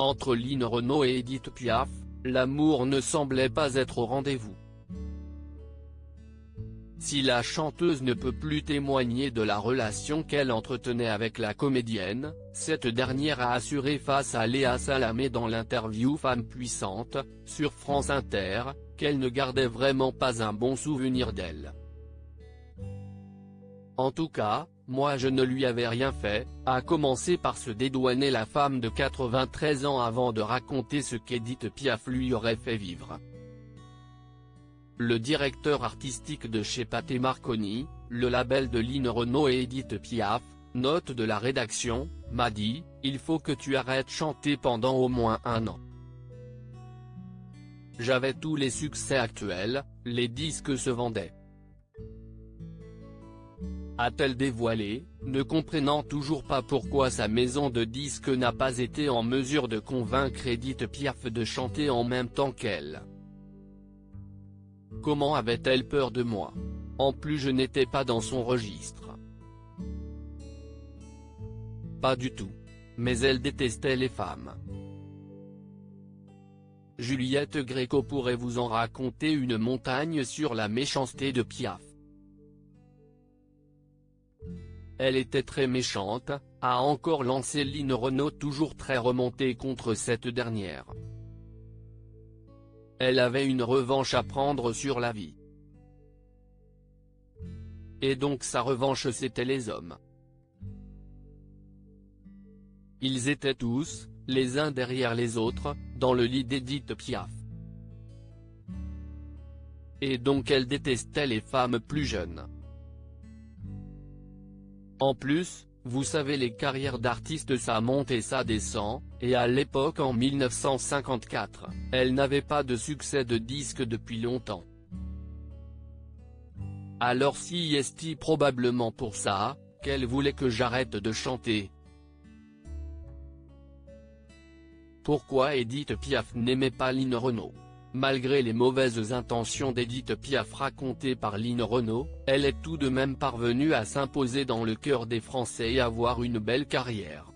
Entre Line Renaud et Édith Piaf, l'amour ne semblait pas être au rendez-vous. Si la chanteuse ne peut plus témoigner de la relation qu'elle entretenait avec la comédienne, cette dernière a assuré face à Léa Salamé dans l'interview Femme puissante, sur France Inter, qu'elle ne gardait vraiment pas un bon souvenir d'elle. En tout cas, moi je ne lui avais rien fait, a commencé par se dédouaner la femme de 93 ans avant de raconter ce qu'Édith Piaf lui aurait fait vivre. Le directeur artistique de chez Pathé Marconi, le label de Line Renaud et Édith Piaf, note de la rédaction, m'a dit, il faut que tu arrêtes chanter pendant au moins 1 an. J'avais tous les succès actuels, les disques se vendaient. A-t-elle dévoilé, ne comprenant toujours pas pourquoi sa maison de disques n'a pas été en mesure de convaincre Édith Piaf de chanter en même temps qu'elle. Comment avait-elle peur de moi? En plus je n'étais pas dans son registre. Pas du tout. Mais elle détestait les femmes. Juliette Gréco pourrait vous en raconter une montagne sur la méchanceté de Piaf. Elle était très méchante, a encore lancé Line Renaud toujours très remontée contre cette dernière. Elle avait une revanche à prendre sur la vie. Et donc sa revanche c'était les hommes. Ils étaient tous, les uns derrière les autres, dans le lit d'Édith Piaf. Et donc elle détestait les femmes plus jeunes. En plus, vous savez les carrières d'artistes ça monte et ça descend, et à l'époque en 1954, elle n'avait pas de succès de disque depuis longtemps. Alors si est probablement pour ça, qu'elle voulait que j'arrête de chanter. Pourquoi Édith Piaf n'aimait pas Line Renaud? Malgré les mauvaises intentions d'Édith Piaf racontées par Line Renaud, elle est tout de même parvenue à s'imposer dans le cœur des Français et avoir une belle carrière.